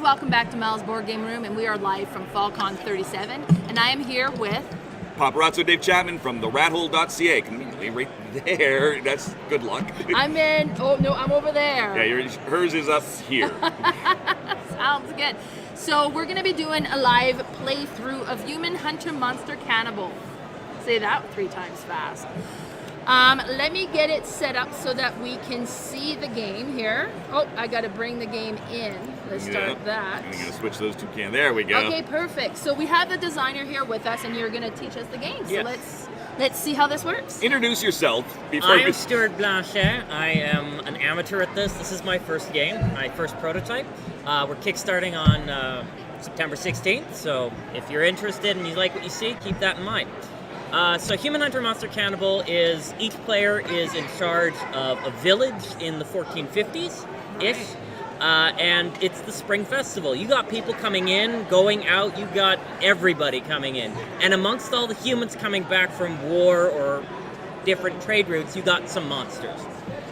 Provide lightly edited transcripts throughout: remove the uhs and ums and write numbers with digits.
welcome back to Mel's Board Game Room, and we are live from FallCon 37, and I am here with... Paparazzo Dave Chapman from theRatHole.ca. Conveniently right there. That's good luck. I'm in... Oh, no, I'm over there. Yeah, hers is up here. Sounds good. So we're going to be doing a live playthrough of Human Hunter Monster Cannibal. Say that 3 times fast. Let me get it set up so that we can see the game here. Oh, I got to bring the game in. Let's start that. I'm going to switch those two cans. There we go. Okay, perfect. So we have the designer here with us, and you're going to teach us the game. So let's see how this works. Introduce yourself. I'm Stuart Blanchet. I am an amateur at this. This is my first game, my first prototype. We're kickstarting on September 16th, so if you're interested and you like what you see, keep that in mind. So Human Hunter Monster Cannibal is, each player is in charge of a village in the 1450s-ish, and it's the Spring Festival. You got people coming in, going out, you got everybody coming in. And amongst all the humans coming back from war or different trade routes, you got some monsters.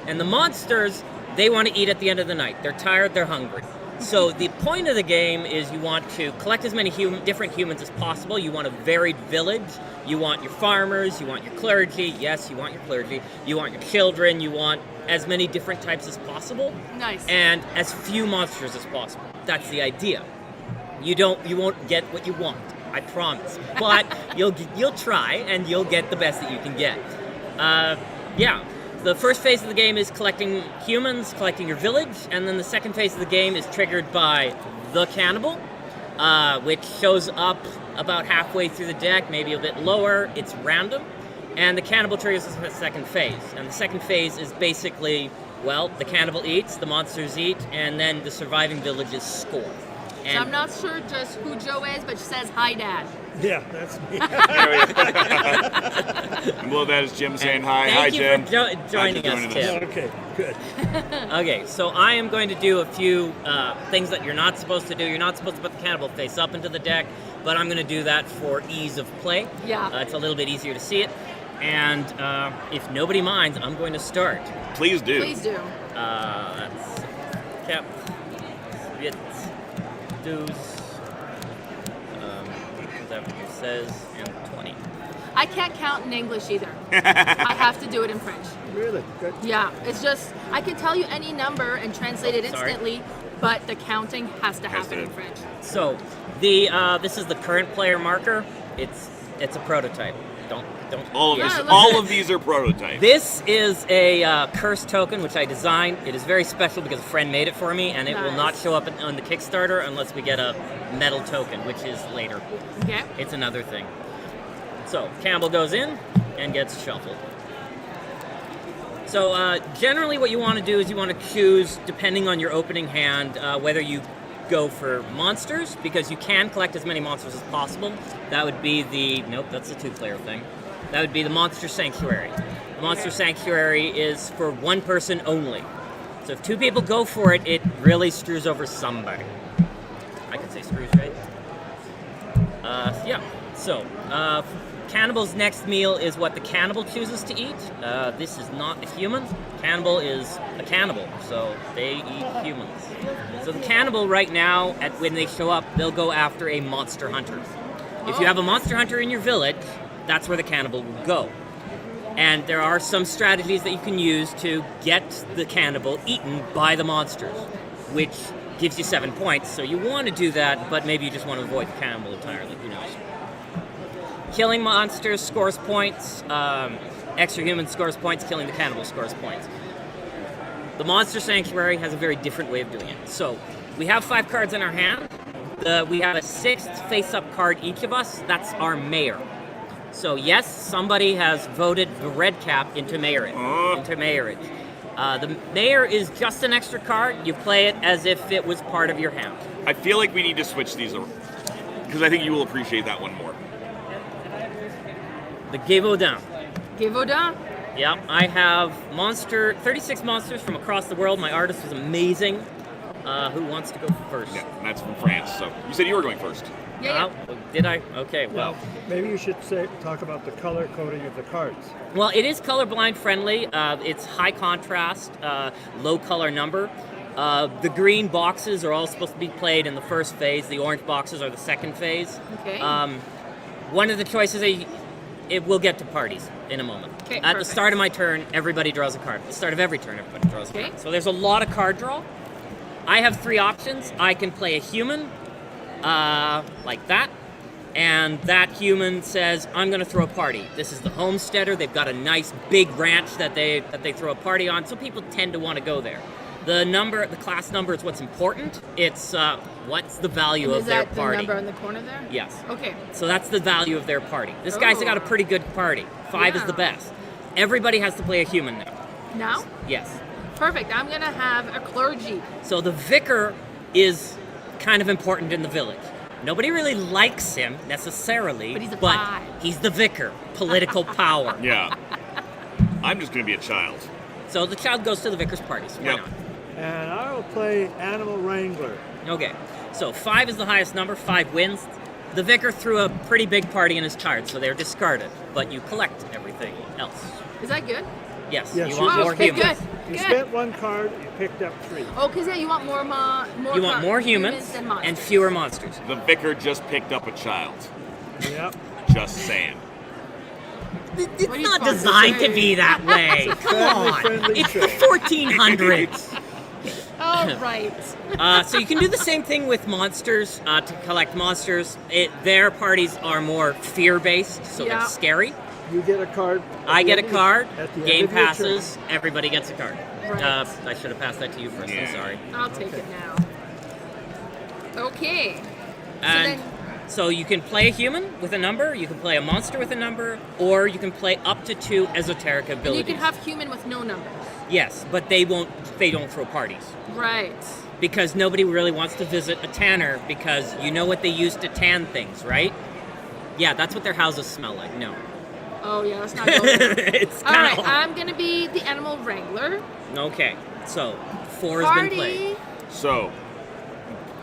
And the monsters, they want to eat at the end of the night. They're tired, they're hungry. So the point of the game is you want to collect as many different humans as possible. You want a varied village. You want your farmers, you want your clergy. Yes, you want your clergy. You want your children. You want as many different types as possible. Nice. And as few monsters as possible. That's the idea. You won't get what you want, I promise. But you'll try and you'll get the best that you can get. Yeah. The first phase of the game is collecting humans, collecting your village, and then the second phase of the game is triggered by the cannibal, which shows up about halfway through the deck, maybe a bit lower. It's random, and the cannibal triggers the second phase. And the second phase is basically, well, the cannibal eats, the monsters eat, and then the surviving villages score. And so I'm not sure just who Joe is, but she says, "Hi, Dad." Yeah, that's me. And below that is Jim saying hi. Thank you Jim. for joining us, Tim. Okay, good. Okay, so I am going to do a few things that you're not supposed to do. You're not supposed to put the cannibal face up into the deck, but I'm going to do that for ease of play. Yeah. It's a little bit easier to see it. And if nobody minds, I'm going to start. Please do. Please do. That's cap, spit, deuce, whatever it says, and 20. I can't count in English either. I have to do it in French. Really? Good. Yeah, it's just, I can tell you any number and translate it Sorry. instantly, but the counting has to happen in French. So, this is the current player marker. It's a prototype. Don't. All of these are prototypes. This is a curse token which I designed. It is very special because a friend made it for me, and it will not show up on the Kickstarter unless we get a metal token, which is later. Okay. It's another thing. So, Campbell goes in and gets shuffled. So, generally what you want to do is you want to choose, depending on your opening hand, whether you go for monsters, because you can collect as many monsters as possible. That would be the... Nope, that's a 2-player thing. That would be the Monster Sanctuary. The Monster Sanctuary is for one person only. So if 2 people go for it, it really screws over somebody. I could say screws, right? Yeah. So, Cannibal's next meal is what the cannibal chooses to eat. This is not a human. Cannibal is a cannibal, so they eat humans. So the cannibal right now, when they show up, they'll go after a monster hunter. If you have a monster hunter in your village, that's where the cannibal will go. And there are some strategies that you can use to get the cannibal eaten by the monsters, which gives you 7 points. So you want to do that, but maybe you just want to avoid the cannibal entirely. Who knows? Killing monsters scores points. Extra human scores points. Killing the cannibal scores points. The Monster Sanctuary has a very different way of doing it. So we have 5 cards in our hand. We have a 6th face-up card each of us. That's our mayor. So yes, somebody has voted the red cap into mayorage. The mayor is just an extra card. You play it as if it was part of your hand. I feel like we need to switch these over, because I think you will appreciate that one more. The Gévaudan. Gévaudan? Yeah, I have 36 monsters from across the world. My artist was amazing. Who wants to go first? Yeah, and that's from France. So you said you were going first. Yeah. Did I? Okay, well. Maybe you should talk about the color coding of the cards. Well, it is colorblind friendly. It's high contrast, low color number. The green boxes are all supposed to be played in the first phase. The orange boxes are the second phase. Okay. One of the choices, it will get to parties in a moment. Okay, At the perfect. start of my turn, everybody draws a card. At the start of every turn, everybody draws a Okay. card. So there's a lot of card draw. I have 3 options. I can play a human, like that. And that human says, I'm going to throw a party. This is the homesteader. They've got a nice big ranch that they throw a party on, so people tend to want to go there. The class number is what's important. It's what's the value And of is their that party. the number on the corner there? Yes. Okay. So that's the value of their party. This guy's got a pretty good party. 5 is the Yeah. best. Everybody has to play a human now. Now? Yes. Perfect. I'm going to have a clergy. So the vicar is kind of important in the village. Nobody really likes him necessarily, But he's a 5. he's the vicar, political power. Yeah. I'm just going to be a child. So the child goes to the vicar's parties. Why Yep. not? And I will play Animal Wrangler. Okay, so 5 is the highest number, 5 wins. The vicar threw a pretty big party in his child, so they're discarded, but you collect everything else. Is that good? Yes, Yes, you you want do. more Okay, humans. good. You Good. spent 1 card, you picked up 3. Oh, because you want more You want more humans than monsters. and fewer monsters. The vicar just picked up a child. Yep. Just saying. It's What are you not trying to designed to say? be that way. Come on, family-friendly it's show. the 1400s. All right. So you can do the same thing with monsters to collect monsters. Their parties are more fear-based, so Yeah. they're scary. You get a card. at I the get a end of- card, at the end game of your passes, everybody gets a card. Right. I should have passed that to you first, Yeah. I'm sorry. I'll take it now. Okay. And then- so you can play a human with a number, you can play a monster with a number, or you can play up to 2 esoteric And abilities. you can have human with no numbers. Yes, but they don't throw parties. Right. Because nobody really wants to visit a tanner because you know what they use to tan things, right? Yeah, that's what their houses smell like. No. Oh, yeah, let's not go there. It's All kind right, of I'm going to be the animal wrangler. Okay, so 4 has been played. Party. So,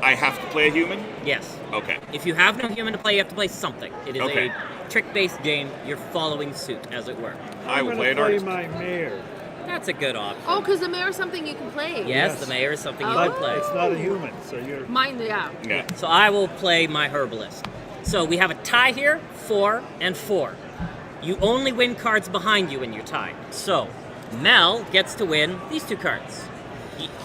I have to play a human? Yes. Okay. If you have no human to play, you have to play something. It is Okay. a trick-based game. You're following suit, as it were. I will I'm play an gonna artist. my mayor. That's a good option. Oh, because the mayor is something you can play. Yes, Yes. the mayor is something you Oh. can play. It's not a human, so you're. Mine, yeah. Yeah. So I will play my herbalist. So we have a tie here, 4 and 4. You only win cards behind you when you're tied. So Mel gets to win these 2 cards.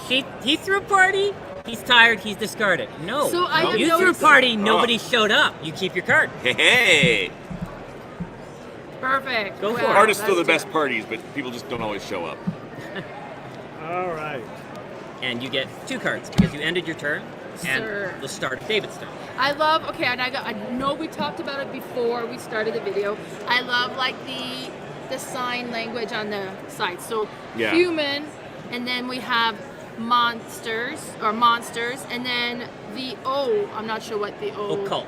He threw a party. He's tired. He's discarded. No. So I have you threw a noticed- party. Nobody showed up. You keep your card. Hey, hey. Perfect. Go for Well, it. Artists throw the that's best parties, but people just don't always show up. All right. And you get 2 cards because you ended your turn and Sir. the start of David's turn. I love. Okay, and I know we talked about it before we started the video. I love like the sign language on the side. So Yeah. human, and then we have monsters, and then the O. I'm not sure what the O. Occult.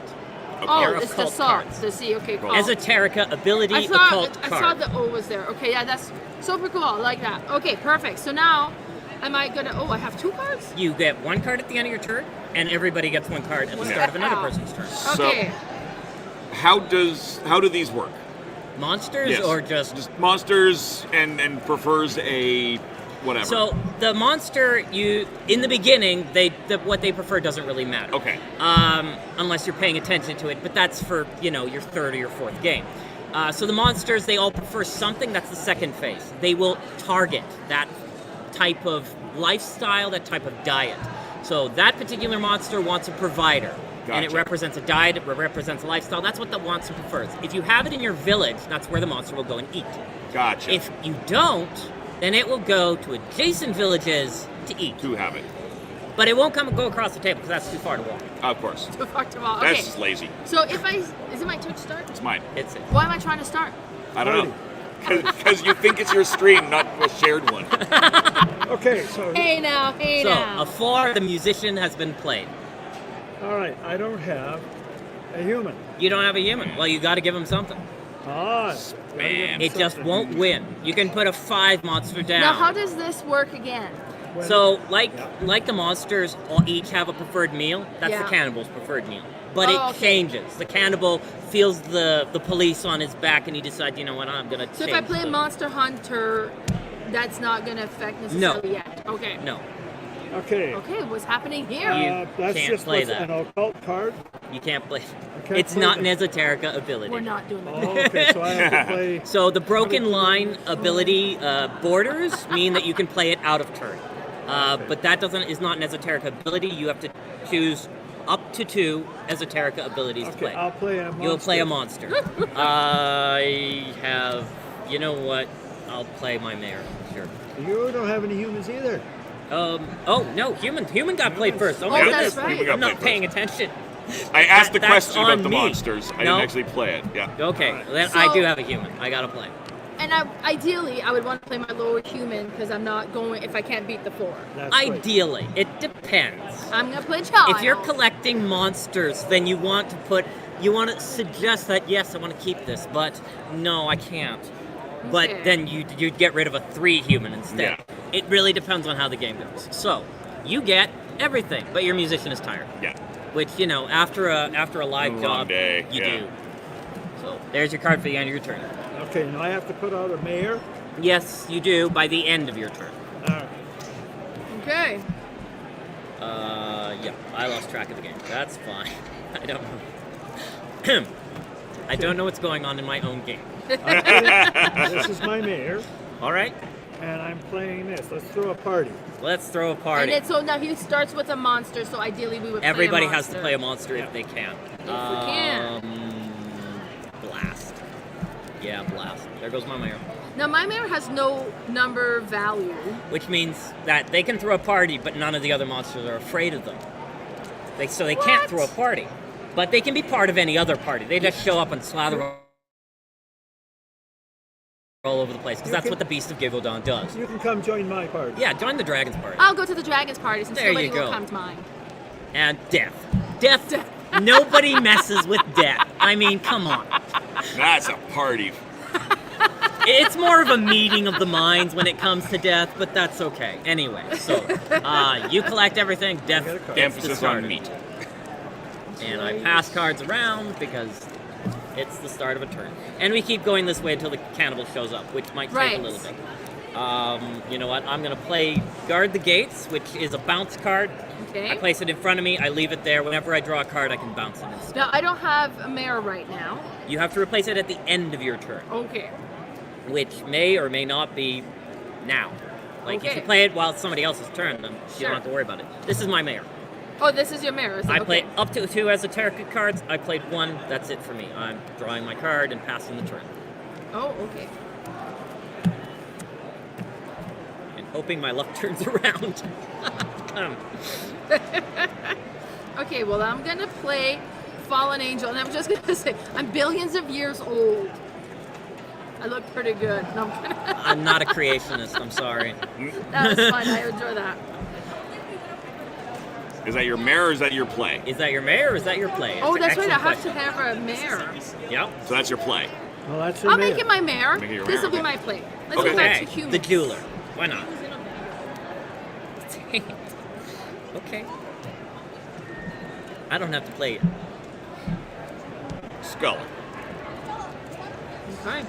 Oh, They're it's the occult salt. cards. The C. Okay, cool. Esoterica ability I occult saw card. the O was there. Okay, yeah, that's super cool. I like that. Okay, perfect. So now, am I gonna? Oh, I have 2 cards. You get 1 card at the end of your turn, and everybody gets 1 card at the start of another person's turn. So- Okay. How do these work? Monsters Yes. or just monsters and prefers a whatever. so the monster you in the beginning what they prefer doesn't really matter. Okay. Unless you're paying attention to it, but that's for your 3rd or your 4th game. So the monsters they all prefer something. That's the second phase. They will target that type of lifestyle, that type of diet. So that particular monster wants a provider. And it Gotcha. represents a diet, it represents a lifestyle. That's what the monster prefers. If you have it in your village, that's where the monster will go and eat. Gotcha. If you don't, then it will go to adjacent villages to eat. to have it. But it won't go across the table because that's too far to walk. Of course. So fuck them all. That's Okay. just lazy. So if is it my turn to start? It's mine. It's it. Why am I trying to start? I don't know. Because you think it's your stream, not a shared one. Okay, so Hey now, hey So, now. a 4, the musician has been played. all right, I don't have a human. You don't have a human. Well, you got to give him something. Ah, Man. It just won't win. You can put a 5 monster down. Now, how does this work again? So, like the monsters all each have a preferred meal, that's Yeah. the cannibal's preferred meal. But Oh, it okay. changes. The cannibal feels the police on his back and he decides, you know what, I'm going to So change if I play the- Monster Hunter, that's not going to affect necessarily yet. Okay. No. Okay. Okay, what's happening here? That's can't just play what's that. an occult card. You can't play. can't It's play not an that. esoterica ability. We're not doing that. Oh, okay, so I have to play. So the broken line ability borders mean that you can play it out of turn. But that is not an esoterica ability. You have to choose up to 2 esoterica abilities to Okay, play. I'll play a monster. You'll play a monster. I have. You know what? I'll play my mayor. Sure. You don't have any humans either. Oh no, human got played first. Oh my Oh, goodness, that's right. Human got I'm not played paying attention. I asked the That's question about on the me. monsters. I No. didn't actually play it. Yeah. Okay, Alright. then So- I do have a human. I gotta play. And ideally, I would want to play my lower human because I'm not going if I can't beat the 4. That's right. Ideally, it depends. I'm gonna play child. If you're collecting monsters, then you want to suggest that yes, I want to keep this, but no, I can't. But Okay. then you'd get rid of a 3 human instead. Yeah. It really depends on how the game goes. So you get everything, but your musician is tired. Yeah. Which after a live A long job, day, you yeah. do. So there's your card for the end of your turn. Okay, now I have to put out a mayor. Yes, you do by the end of your turn. All right. Okay. Yeah, I lost track of the game. That's fine. I don't know. I don't know what's going on in my own game. This is my mayor, All right, and I'm playing this. Let's throw a party. let's throw a And party. it's so now he starts with a monster, so ideally we would Everybody play a has to monster. play a monster Yeah. if they can. If we can. Blast. Yeah, blast. There goes my mayor. Now my mayor has no number value. Which means that they can throw a party, but none of the other monsters are afraid of them. So they can't What? throw a party. But they can be part of any other party. They just show up and slather all over the place, because You that's can- what the Beast of Givaudan does. You can come join my party. Yeah, join the Dragon's Party. I'll go to the dragon's party since There nobody you will go. come to mine. And death. Death. Nobody messes with death. I mean, come on. That's a party. It's more of a meeting of the minds when it comes to death, but that's okay. Anyway, so you collect everything. Death I got a card. gets Emphasis started. on meat. And I pass cards around because it's the start of a turn. And we keep going this way until the cannibal shows up, which might take Right. a little bit. You know what? I'm going to play Guard the Gates, which is a bounce card. Okay. I place it in front of me. I leave it there. Whenever I draw a card, I can bounce it instead. Now I don't have a mayor right now. You have to replace it at the end of your turn, Okay. which may or may not be now. Like, if Okay. you play it while it's somebody else's turn, then you Sure. don't have to worry about it. This is my mayor. Oh, this is your mayor. Is it? I Okay. play up to 2 esoteric cards. I played 1. That's it for me. I'm drawing my card and passing the turn. Oh, okay. And hoping my luck turns around. Okay, well, I'm gonna play Fallen Angel, and I'm just gonna say I'm billions of years old. I look pretty good. No, I'm kidding. I'm not a creationist. I'm sorry. That was fun. I enjoy that. Is that your mayor or is that your play? Is that your mayor or is that your play? It's Oh, an that's right. I excellent have to have a mayor. question. Yep. So that's your play. Well, that's your I'll mayor. make it my mayor. Make it your This will mayor, be okay. my play. Let's Okay. go back to Okay. humans. The jeweler. Why not? Okay. I don't have to play it. Skull. Okay.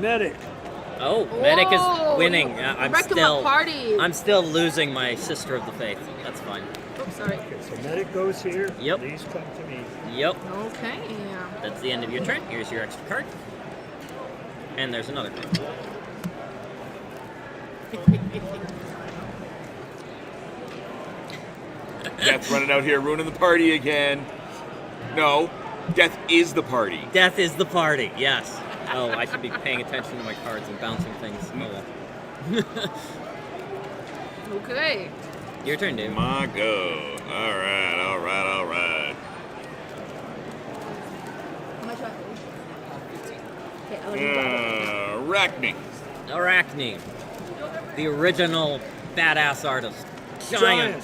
Medic. Oh, medic Whoa, is winning. I'm wrecked 'em still. a party. I'm still losing my sister of the faith. That's fine. Oops, sorry. Okay, so medic goes here. Yep. These come to me. Yep. Okay. That's the end of your turn. Here's your extra card. And there's another card. Death running out here, ruining the party again. No, Death is the party. Death is the party. Yes. Oh, I should be paying attention to my cards and bouncing things. Oh well. Okay. Your turn, Dave. My go. All right, all right, all right. How much? Okay, I'll let you grab it. Arachne. Arachne. The original badass artist. Giant.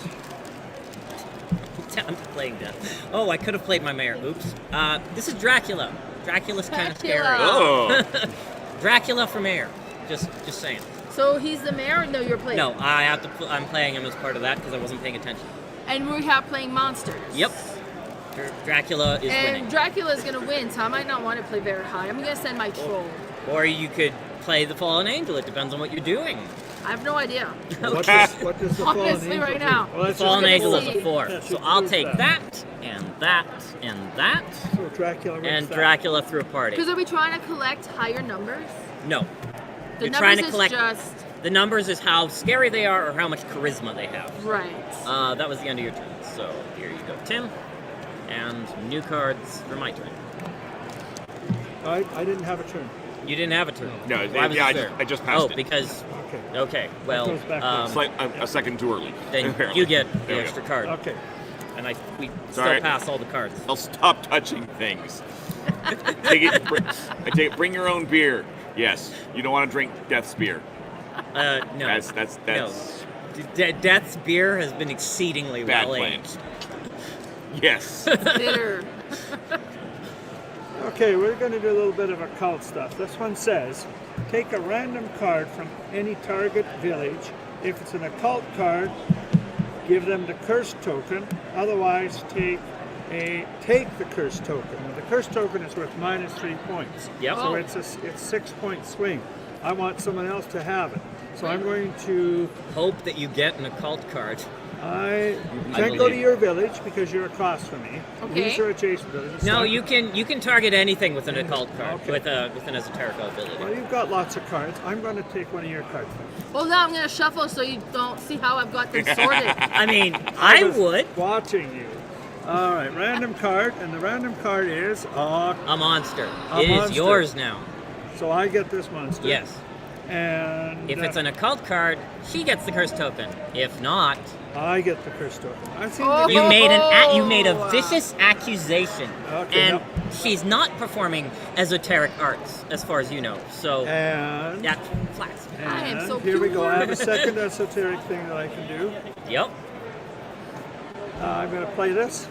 I'm playing Death. Oh, I could have played my mayor. Oops. This is Dracula. Dracula's kind of scary. Dracula. Oh. Dracula for mayor. Just saying. So he's the mayor? No, you're playing. No, I have to. I'm playing him as part of that because I wasn't paying attention. And we have playing monsters. Yep. Dracula is And winning. Dracula's gonna win, so I might not want to play very high. I'm gonna send my troll. Or you could play the Fallen Angel. It depends on what you're doing. I have no idea. What does the fallen Honestly, angel right do? now. Well, that's Fallen just Angel a is see. a 4. That So should I'll prove take that. that, and that, and that, So Dracula wins and that. Dracula through a party. Because are we trying to collect higher numbers? No. The You're trying numbers to collect. is just The numbers is how scary they are or how much charisma they have. right. That was the end of your turn. So here you go, Tim. And new cards for my turn. I didn't have a turn. You didn't have a turn. No, Why was yeah, it there? I just passed Oh, it. because. Okay. Okay, well, goes back It's like a second too early. then apparently. you get There the we extra go. card. Okay. And we Sorry. still pass all the cards. I'll stop touching things. Take it. I take it. Bring your own beer. Yes, you don't want to drink Death's beer. No. That's No. Death's beer has been exceedingly bad well plan. aged. Yes. Bitter. Okay, we're going to do a little bit of occult stuff. This one says, take a random card from any target village. If it's an occult card, give them the curse token. Otherwise, take the curse token. Now, the curse token is worth -3 points. Yep. So Oh. it's 6-point swing. I want someone else to have it. So I'm going to. Hope that you get an occult card. I I can't go to believe. your village because you're across from me. Okay. These are adjacent villages. No, So- you can target anything with an occult card Okay. with an esoteric ability. Well, you've got lots of cards. I'm going to take one of your cards. Well, now I'm going to shuffle so you don't see how I've got them sorted. I mean, I was would. watching you. All right, random card, and the random card is A monster. A It is monster. yours now. so I get this monster. Yes. And If it's an occult card, she gets the curse token. If not, I get the curse token. I seem Oh. to you be, made a vicious accusation, Okay, and no. she's not performing esoteric arts, as far as you know. So and, that's flax. I am and so here we go. I have a pure. second esoteric thing that I can do. Yep. I'm going to play this.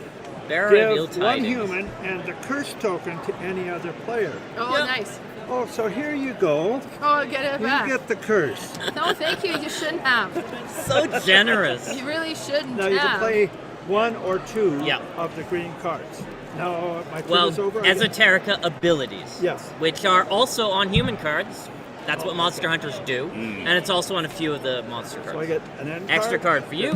Bearer reveal Give one tidings. human and the curse token to any other player. Oh, Yep. nice. Oh, so here you go. Oh, I'll get it You back. get the curse. No, thank you. You shouldn't have. So generous. You really shouldn't Now you can have. play one or two Yeah. of the green cards. Now my turn Well, is over. I get- esoterica abilities. Yes. Which are also on human cards. That's what monster hunters do, and it's also on a few of the monster cards. So I get an end Extra card for you,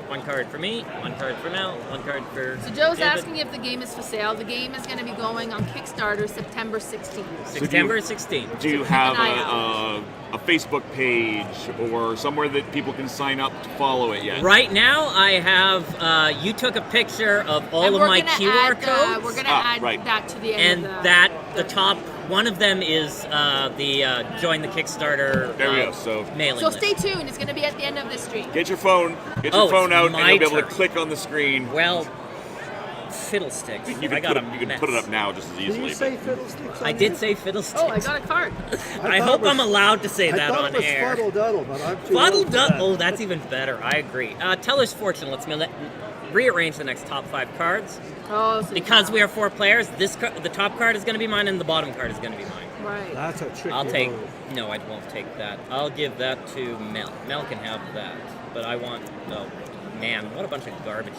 one card for me, one card for Mel, one card for. So Joe's David. asking if the game is for sale. The game is going to be going on Kickstarter September 16th. September 16th. Do you keep have an eye a Facebook page or somewhere that people can sign up to follow it yet? Right now, I have. You took a picture of all And of we're my gonna QR add, codes, we're going to Ah, add right. that to the and end of that the top one of them is the join the Kickstarter. There we go. So mailing So list. stay tuned. It's going to be at the end of this stream. get your phone Oh, out, it's and my you'll be able to turn. click on the screen. Well, fiddlesticks. You I can, got you can put it up now just as Did easily. you say fiddlesticks? I on did here? say fiddlesticks. Oh, I got a card. I thought hope it was- I'm allowed to say I that thought on it was air. Fuddle Duddle, but I'm too Fuddle old for Duddle. that. Oh, that's even better. I agree. Teller's Fortune lets me rearrange the next top 5 cards. Oh, so Because we are 4 players, the top card is going to be mine and the bottom card is going to be mine. Right. That's a tricky I'll take. move. No, I won't take that. I'll give that to Mel. Mel can have that. But I want. Oh, man, what a bunch of garbage.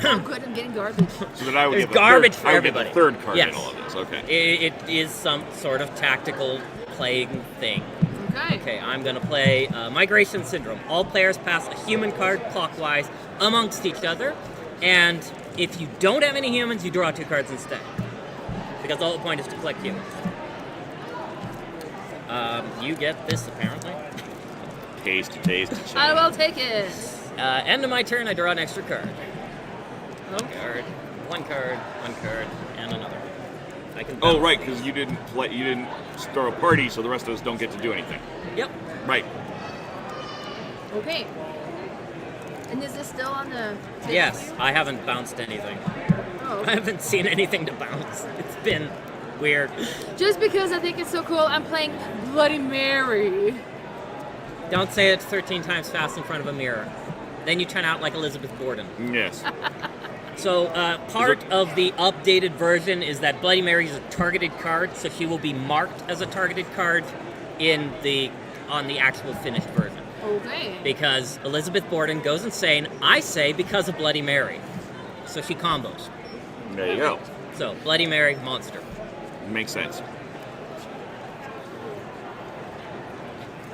Oh, good. I'm getting garbage. So that I would There's get the garbage third, for I would get everybody. the third card Yes. in all of this. Okay. It is some sort of tactical playing thing. Okay. Okay, I'm gonna play Migration Syndrome. All players pass a human card clockwise amongst each other, and if you don't have any humans, you draw 2 cards instead. Because the whole point is to collect humans. You get this apparently. Taste. I will take it. End of my turn, I draw an extra card. One card, and another. I can. Oh, bounce right, these. because you didn't start a party, so the rest of us don't get to do anything. Yep. Right. Okay. And is this still on the table? Yes, I haven't bounced anything. Oh. I haven't seen anything to bounce. It's been weird. Just because I think it's so cool, I'm playing Bloody Mary. Don't say it 13 times fast in front of a mirror. Then you turn out like Elizabeth Borden. Yes. So part of the updated version is that Bloody Mary is a targeted card, so she will be marked as a targeted card on the actual finished version. Okay. Because Elizabeth Borden goes insane, I say because of Bloody Mary. So she combos. There you go. So Bloody Mary, monster. Makes sense.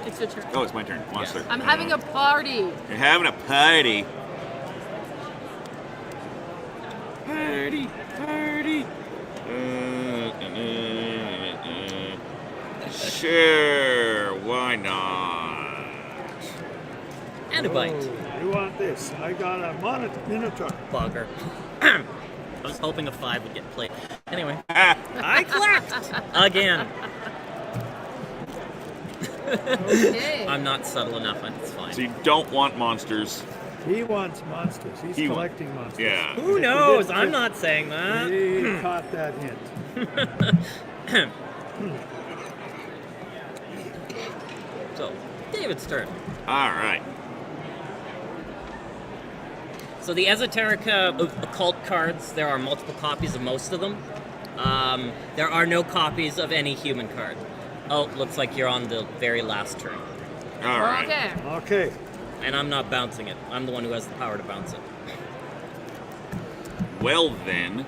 It's your turn. Oh, it's my turn. Monster. I'm having a party. You're having a party. Party. Sure, why not? And a bite. Oh, you want this? I got a Minotaur. Bugger. I was hoping a 5 would get played. Anyway, I collect again. Okay. I'm not subtle enough. It's fine. So you don't want monsters. He wants monsters. He's collecting monsters. Yeah. Who knows? I'm not saying that. He caught that hint. So, David's turn. All right. So the esoteric occult cards, there are multiple copies of most of them. There are no copies of any human card. Oh, looks like you're on the very last turn. All right. Okay. Okay. And I'm not bouncing it. I'm the one who has the power to bounce it. Well then,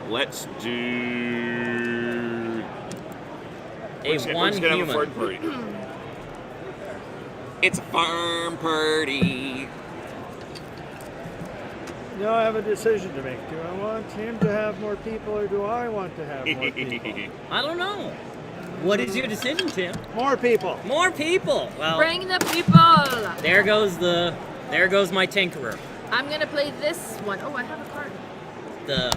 let's do One Let's get human. a farm party. It's a farm party. Now I have a decision to make. Do I want him to have more people or do I want to have more people? I don't know. What is your decision, Tim? More people. More people. Well, Bring the people. there goes my tinkerer. I'm gonna play this one. Oh, I have a card. The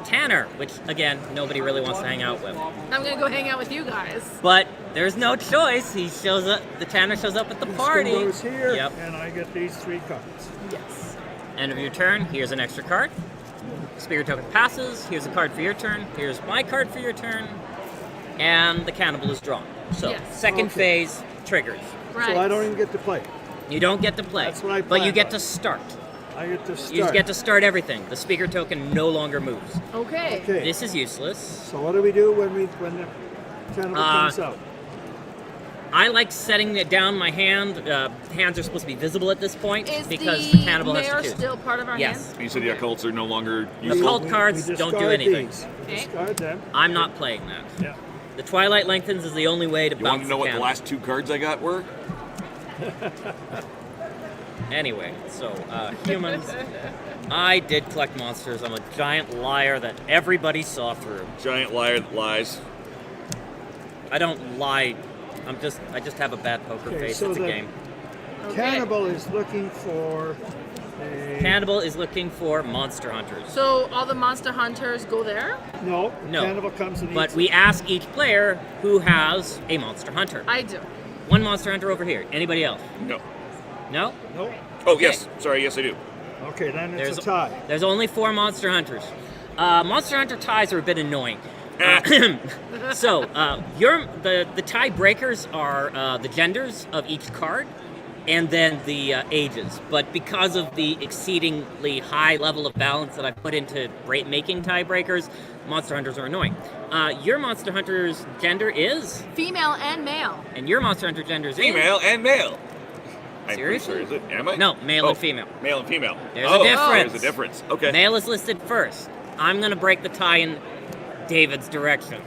Tanner, which again nobody really wants to hang out with. I'm gonna go hang out with you guys. But there's no choice. He shows up. The Tanner shows up at the This party. one goes here, Yep. and I get these 3 cards. Yes. End of your turn. Here's an extra card. Spirit token passes. Here's a card for your turn. Here's my card for your turn. And the cannibal is drawn. So Yes. second Okay. phase triggers. Right. So I don't even get to play. You don't get to play, That's what I but you planned get on. to start. I get to start. You get to start everything. The speaker token no longer moves. Okay. Okay. This is useless. So what do we do when the cannibal comes out? I like setting it down my hand. Hands are supposed to be visible at this point Is because the the cannibal has mayor to choose. still part of our Yes. hand? You said the occults are no longer The useful. occult cards we don't do discard anything. These. Okay. Discard them. I'm not playing that. Yeah. The Twilight Lengthens is the only way to You want bounce to know the what the cannibal. last 2 cards I got were? Anyway, so humans. I did collect monsters. I'm a giant liar that everybody saw through. Giant liar that lies. I don't lie. I just have a bad poker Okay, face. so It's a the- game. Okay. Cannibal is looking for a... Cannibal is looking for monster hunters. So all the monster hunters go there? No. No. Cannibal comes and But eats we it. ask each player who has a monster hunter. I do. One monster hunter over here. Anybody else? No. No? Nope. Oh, yes. Sorry, yes, I do. Okay, then it's a tie. There's only 4 monster hunters. Monster hunter ties are a bit annoying. So the tie breakers are the genders of each card, and then the ages. But because of the exceedingly high level of balance that I put into making tiebreakers, monster hunters are annoying. Your monster hunter's gender is, Female and male. and your monster hunter gender is Female and male. I'm pretty Seriously? sure, is it? Am I? No, male and female. Male and female. There's a difference. There's a difference. Okay. Male is listed first. I'm gonna break the tie in David's direction.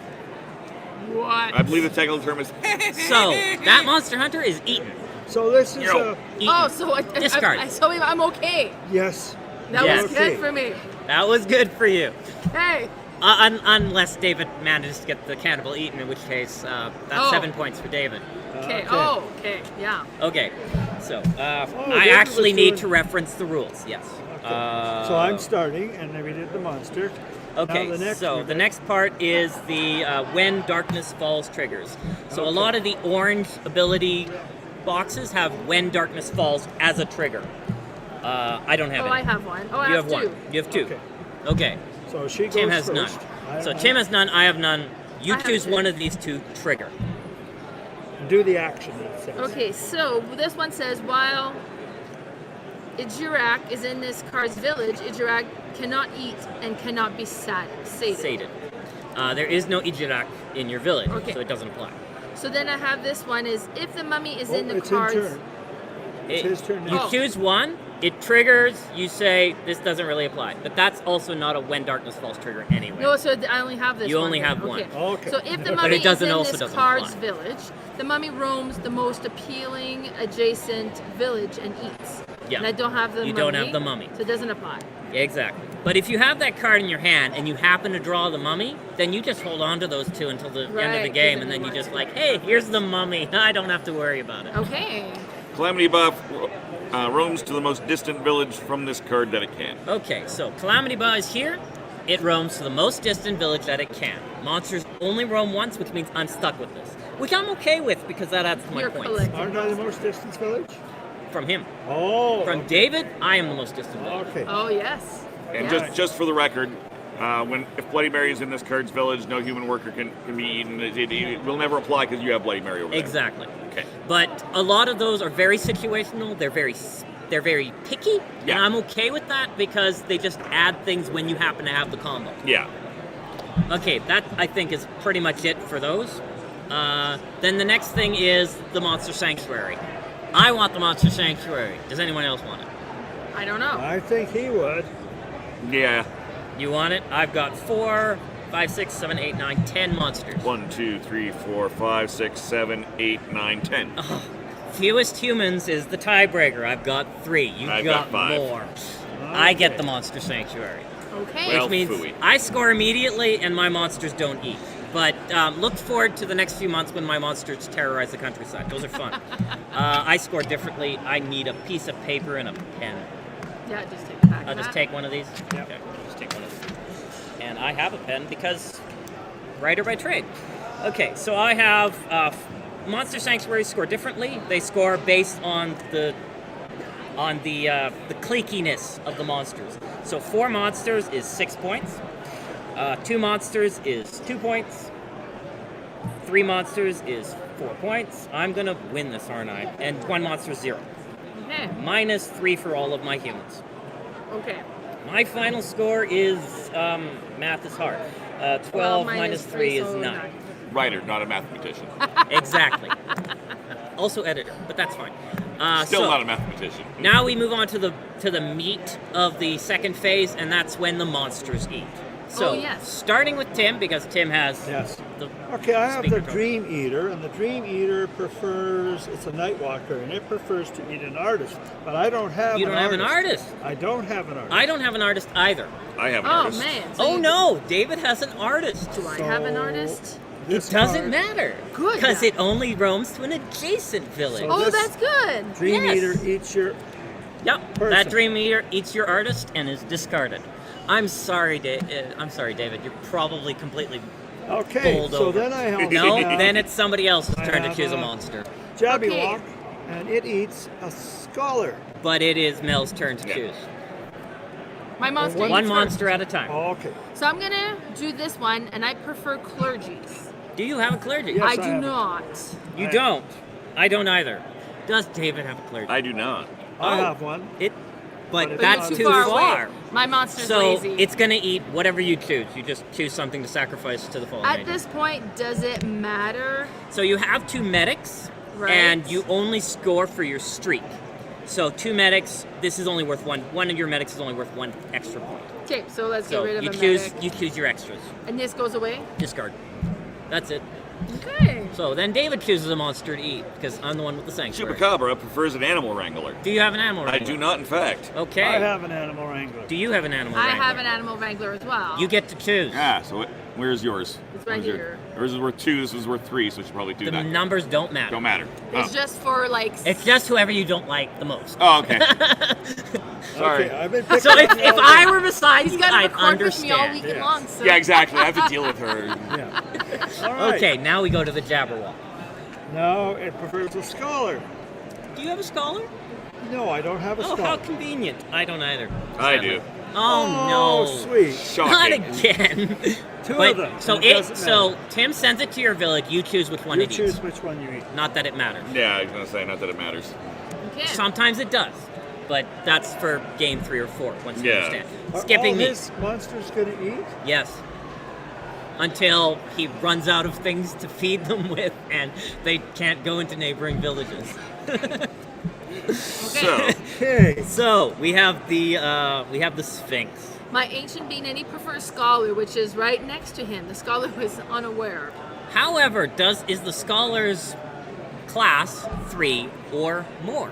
What? I believe the technical term is. So that monster hunter is eaten. So this is Yo. a... Eaten. Oh, so Discard. I told him I'm okay. Yes. That Yes. was Okay. good for me. That was good for you. Hey. Unless David manages to get the cannibal eaten, in which case that's Oh. 7 points for David. Okay. Okay. Oh, okay. Yeah. Okay, so I David actually was need doing- to reference the rules. Yes. Okay. So I'm starting, and then we did the monster. Okay, Now the next so one. the next part is the when darkness falls triggers. So a lot of the orange ability boxes have when darkness falls as a trigger. I don't have Oh, any. I have one. Oh, I You have have one. two. You have 2. Okay. Okay. So she goes Tim has first. none. So Tim has none. I have none. You I have choose two. one of these 2 trigger. Do the action, it says. Okay, so this one says while Ijirak is in this card's village, Ijirak cannot eat and cannot be sated. Sated. There is no Ijirak in your village, Okay. so it doesn't apply. So then I have this one is if the mummy is in the it's in card's turn. It's his turn You now. choose one, it triggers, you say, this doesn't really apply. But that's also not a When Darkness Falls trigger anyway. No, so I only have this You one. only then. have one. Okay. So if the But mummy it doesn't is in also this doesn't card's apply. village, the mummy roams the most appealing adjacent village and eats. Yeah. And I don't have the mummy. You don't have the mummy. So it doesn't apply. Exactly. But if you have that card in your hand and you happen to draw the mummy, then you just hold on to those two until the end of the Right, game, 'cause and then then you you just want like, hey, here's the mummy. I don't have to worry about it. Okay. Calamity Buff roams to the most distant village from this card that it can. Okay, so Calamity Ba is here. It roams to the most distant village that it can. Monsters only roam once, which means I'm stuck with this. Which I'm okay with because that adds to my You're points. collecting. Aren't I the most distant village? From him. Oh. From David, I am the most distant village. Okay. Oh, yes. And Yes. just for the record, if Bloody Mary is in this card's village, no human worker can be eaten. It will never apply because you have Bloody Mary over there. Exactly. Okay. But a lot of those are very situational. They're very picky, Yeah. and I'm okay with that because they just add things when you happen to have the combo. Yeah. Okay, that I think is pretty much it for those. Then the next thing is the Monster Sanctuary. I want the Monster Sanctuary. Does anyone else want it? I don't know. I think he would. Yeah. You want it? I've got 4, 5, 6, 7, 8, 9, 10 monsters. 1, 2, 3, 4, 5, 6, 7, 8, 9, 10. Fewest humans is the tiebreaker. I've got 3. You've I've got 5. more. I get the Monster Sanctuary. Okay. Well, Which means phooey. I score immediately and my monsters don't eat. But look forward to the next few months when my monsters terrorize the countryside. Those are fun. I score differently. I need a piece of paper and a pen. Yeah, just take it back. I'll just take one of these. Yep. Okay, just take one of these. And I have a pen because writer by trade. Okay, so I have Monster Sanctuary score differently. They score based on the cliquiness of the monsters. So 4 monsters is 6 points. 2 monsters is 2 points. 3 monsters is 4 points. I'm gonna win this, aren't I? And 1 monster is 0. Okay. Minus 3 for all of my humans. Okay. My final score is math is hard. 12 minus 3 is so 9. Writer, not a mathematician. Exactly. Also editor, but that's fine. Still so not a mathematician. now we move on to the meat of the second phase, and that's when the monsters eat. So Oh, yes. starting with Tim, because Tim has Yes. the Okay, I have speaker the control. Dream Eater, and the Dream Eater prefers, it's a night walker, and it prefers to eat an artist. But I don't have You don't have an artist. I don't have an artist. I don't have an artist either. I have an Oh, artist. man. So Oh you- no, David has an artist. Do I have an So, artist? this It doesn't card- matter. Good. Because it only roams to an adjacent village. So Oh, this- that's good. Dream Yes. Eater eats your. Yep, person. that Dream Eater eats your artist and is discarded. I'm sorry, I'm sorry, David. You're probably completely Okay, bowled so over. then I have. No, now then it's somebody else's I turn to have, choose a monster. Jabberwock, and it eats a scholar. But it is Mel's turn to Yeah. choose. My monster. One One eats monster first. at a time. Okay. So I'm gonna do this one, and I prefer clergies. Do you have a clergy? Yes, I I do have it. not. You I- don't. I don't either. Does David have a clergy? I do not. I Oh. have one. But it's that's not too far far. away. My monster's So lazy. it's gonna eat whatever you choose. You just choose something to sacrifice to the fallen At angel. this point, does it matter? So you have 2 medics, Right. and you only score for your streak. So 2 medics. This is only worth 1. One of your medics is only worth 1 extra point. Okay, so let's So get rid of you a choose medic. you choose your extras. And this goes away? Discard. That's it. Okay. So then David chooses a monster to eat because I'm the one with the sanctuary. Chupacabra prefers an animal wrangler. Do you have an animal I wrangler? do not, in fact. Okay. I have an animal wrangler. Do you have an animal I wrangler? have an animal wrangler as well. You get to choose. Where's yours? It's right Where's yours? here. Yours is worth 2, this is worth 3, so we should probably do The that. numbers don't matter. Don't matter. It's just for like. It's just whoever you don't like the most. Oh, okay. Sorry. Okay, I've been picking So if up all I were beside He's you, got to I'd record with me all understand. weekend Yes. long. So. Yeah, exactly. I have to deal with her. Yeah. All right. Okay, now we go to the Jabberwock. No, it prefers a scholar. Do you have a scholar? No, I don't have a Oh, scholar. how convenient. I don't either. I sadly. do. Oh, no. sweet. Not Shocking. again. Two But- of them. So and it doesn't so Tim sends it to your village. You choose which one matter. it You eats. choose which one you eat. Not that it matters. Yeah, I was going to say, not that it matters. Okay. Sometimes it does, but that's for game 3 or 4. Once you Yeah. understand. Are Skipping all me. his monsters going to eat? Yes. Until he runs out of things to feed them with, and they can't go into neighboring villages. So, Okay. So we have the Sphinx. My ancient being, and he prefers scholar, which is right next to him. The scholar was unaware. However, is the scholar's class 3 or more?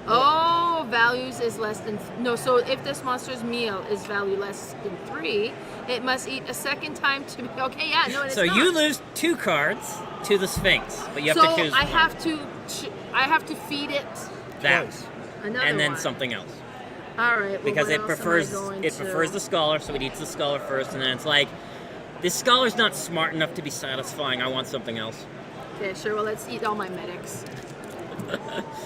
Oh, values is less than no. So if this monster's meal is value less than 3, it must eat a second time to be okay. Yeah, no, it's So not. you lose 2 cards to the Sphinx, but you have So to choose I one. I have to feed it that, Twice. another and then one. something else. All right. Well, Because what it else am I prefers going it to- prefers the scholar, so it eats the scholar first, and then it's like, this scholar's not smart enough to be satisfying. I want something else. Okay, sure. Well, let's eat all my medics.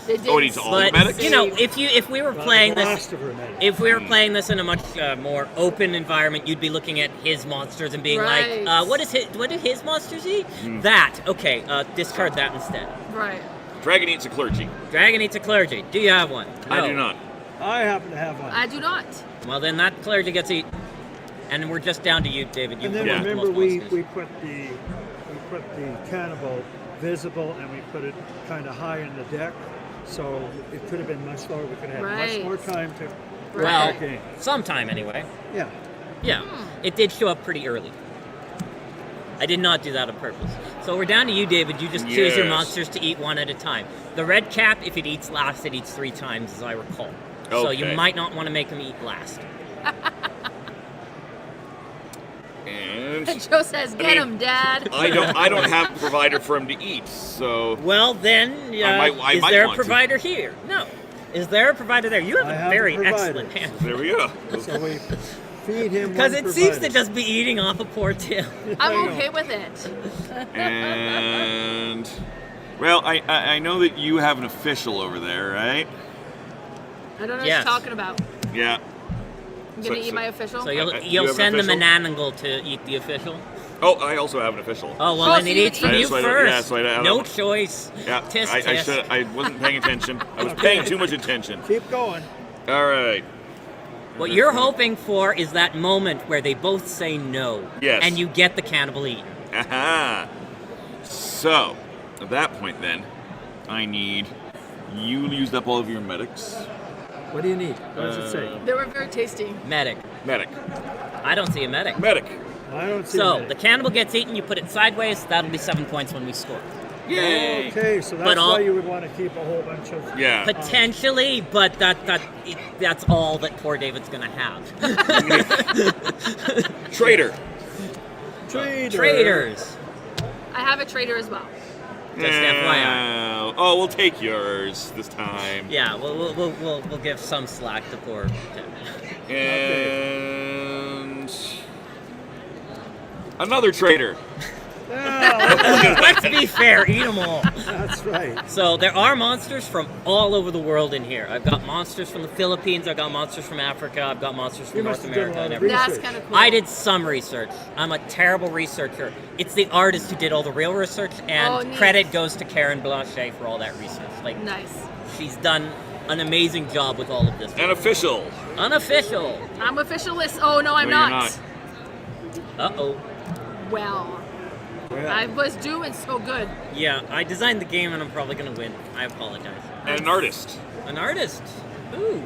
They did Oh, it eats all But the medics? you know, if we were playing the this, last of her medics. if we were playing this in a much more open environment, you'd be looking at his monsters and being Right. like, what do his monsters eat? That. Okay, discard that instead. Right. Dragon eats a clergy. Dragon eats a clergy. Do you have one? I No. do not. I happen to have one. I do not. Well, then that clergy gets eaten. And we're just down to you, David. You And then Yeah. remember most we monsters. put the cannibal visible and we put it kind of high in the deck, so it could have been much lower. We could have had Right. much more time to Right. Well, our game. sometime anyway. Yeah. Yeah, it did show up pretty early. I did not do that on purpose. So we're down to you, David. You just choose your Yes. monsters to eat one at a time. The red cap, if it eats last, it eats 3 times, as I recall. So you Okay. might not want to make them eat last. And Joe says, "Get mean, him, Dad." I don't have a provider for him to eat, so Well, then, I is might there a want to. provider here? No. Is there a provider there? You have I a have very a provider. excellent hand. there we go. So we feed him Because one it seems to provider. just be eating off a poor Tim. I'm I know. okay with it. And well, I know that you have an official over there, right? I don't know Yes. what you're talking about. Yeah. I'm gonna So- eat so- my official. So you you'll have an send the official? Mananangle to eat the official? Oh, I also have an official. Oh, well, Oh, then so it you eats from eat- you So I don't- first. yeah, so I don't- No choice. Yeah, Tisk, I tisk. should. I wasn't paying attention. I was paying too much attention. Keep going. All right. What you're hoping for is that moment where they both say no. Yes. And you get the cannibal eaten. Aha. So, at that point, then, I need. You used up all of your medics. What do you need? What does it say? They were very tasty. Medic. Medic. I don't see a medic. Medic. I don't see So, that. the cannibal gets eaten, you put it sideways, that'll be 7 points when we score. Yay. Okay, so that's But all- why you would want to keep a whole bunch of. Yeah. Potentially, but that's all that poor David's gonna have. Traitor. Traitors. I have a trader as well. Just FYI. Oh, we'll take yours this time. Yeah, we'll give some slack to poor Tim. And another traitor. Yeah, Let's be fair, eat them all. that's right. So there are monsters from all over the world in here. I've got monsters from the Philippines, I've got monsters from Africa, I've got monsters from You North must have done a America lot and of everything. That's Research. kind of cool. I did some research. I'm a terrible researcher. It's the artist who did all the real research, and Oh, neat. credit goes to Karen Blanchet for all that research. Like, Nice. she's done an amazing job with all of this. An official. Unofficial. I'm officialist. Oh no, I'm No, you're not. Uh-oh. Well, Well, I was doing so good. Yeah, I designed the game and I'm probably gonna win. I apologize. And an artist. An artist. Ooh.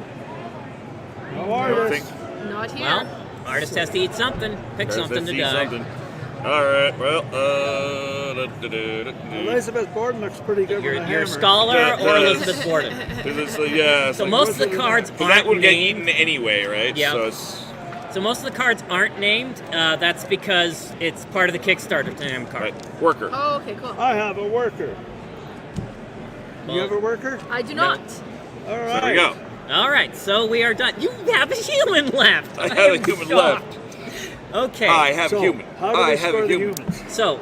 no I don't artist. think. Not here. Well, artist has to eat something. Pick something to Let's see die. something. All right. Well. Da. Elizabeth Borden looks pretty good with a You're hammer. a scholar Yeah, or yeah. Elizabeth Borden? Yeah. So most of the cards Because that aren't would get named. eaten anyway, right? Yeah. So it's. So most of the cards aren't named. That's because it's part of the Kickstarter to name card. Right. Worker. Oh, okay, cool. I have a worker. Well, You have a worker? I do No. not. All right. So there we go. All right, so we are done. You have a human left. I have a am human shocked. left. Okay. I have So, human. how do I we have score a the human. humans? So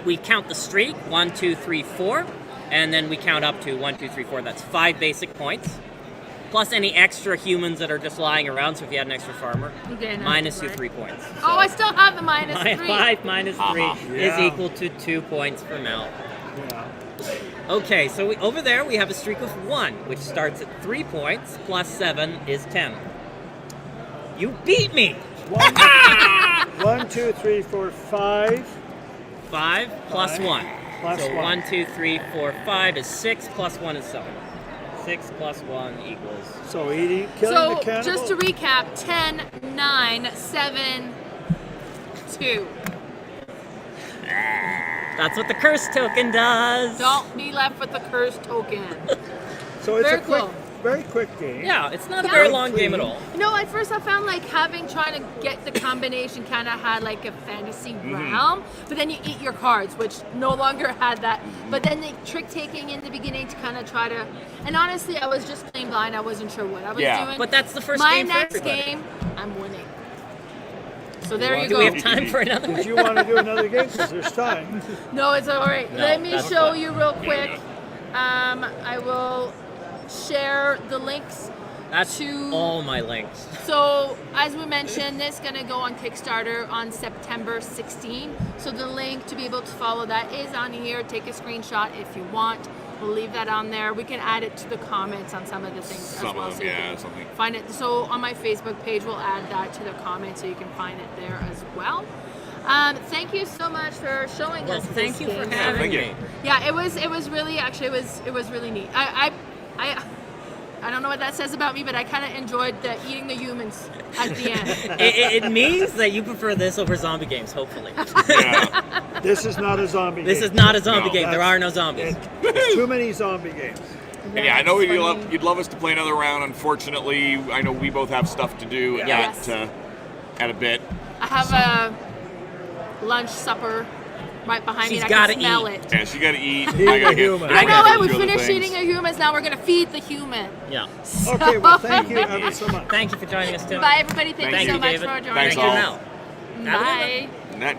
we count the streak 1, 2, 3, 4, and then we count up to 1, 2, 3, 4. That's 5 basic points, plus any extra humans that are just lying around. So if you had an extra farmer, Okay, no, minus you right. 3 points. Oh, I still have the minus 3. 5 minus 3 is Yeah. equal to 2 points for Mel. Yeah. Okay, so over there we have a streak of 1, which starts at 3 points, plus 7 is 10. You beat me! 1, 2, 3, 4, 5. 5 plus 1. Plus So 1. 1, 2, 3, 4, 5 is 6, plus 1 is 7. 6 plus 1 equals. So killing the So cannibal. just to recap, 10, 9, 7, 2. That's what the curse token does. Don't be left with the curse token. So it's Very a quick, cool. very quick game. Yeah, it's not a Yeah. very long game at all. You know, at first I found like trying to get the combination kind of had like a fantasy realm, but then you eat your cards, which no longer had that. But then the trick taking in the beginning to kind of try to, and honestly, I was just playing blind. I wasn't sure what I was Yeah. doing. But that's the first My game for next everybody. game, I'm winning. So there you Do go. we have time for another Did one? you want to do another game? Because there's time. No, it's all right. No, Let me that's show fine. you real quick. I will share the links. That's to- all my links. So, as we mentioned, this is going to go on Kickstarter on September 16. So the link to be able to follow that is on here. Take a screenshot if you want. We'll leave that on there. We can add it to the comments on some of the things Some as well. of them, so you yeah, can something. find it. So on my Facebook page, we'll add that to the comments so you can find it there as well. Thank you so much for showing Well, us. thank this you for game. having Thank you. me. Yeah, it was really actually it was really neat. I don't know what that says about me, but I kind of enjoyed eating the humans at the end. It means that you prefer this over zombie games, hopefully. Yeah. This is not a zombie This game. is not a zombie No, game. There that's- are no zombies. It's too many zombie games. And yeah, I know That's you'd funny. love us to play another round. Unfortunately, I know we both have stuff to do Yes. at a bit. I have a lunch supper right behind She's me. And I gotta can smell eat. it. Yeah, she got to eat. Eat I got to the human. I know it. We do other finished things. eating the humans. Now we're gonna feed the human. Yeah. Okay, well, thank you ever so much. Thank you for joining us, Tim. Bye, everybody. Thank Thank you so you, much David. for joining Thanks Thank you, us. all. Mel. Have a good one. Bye. That-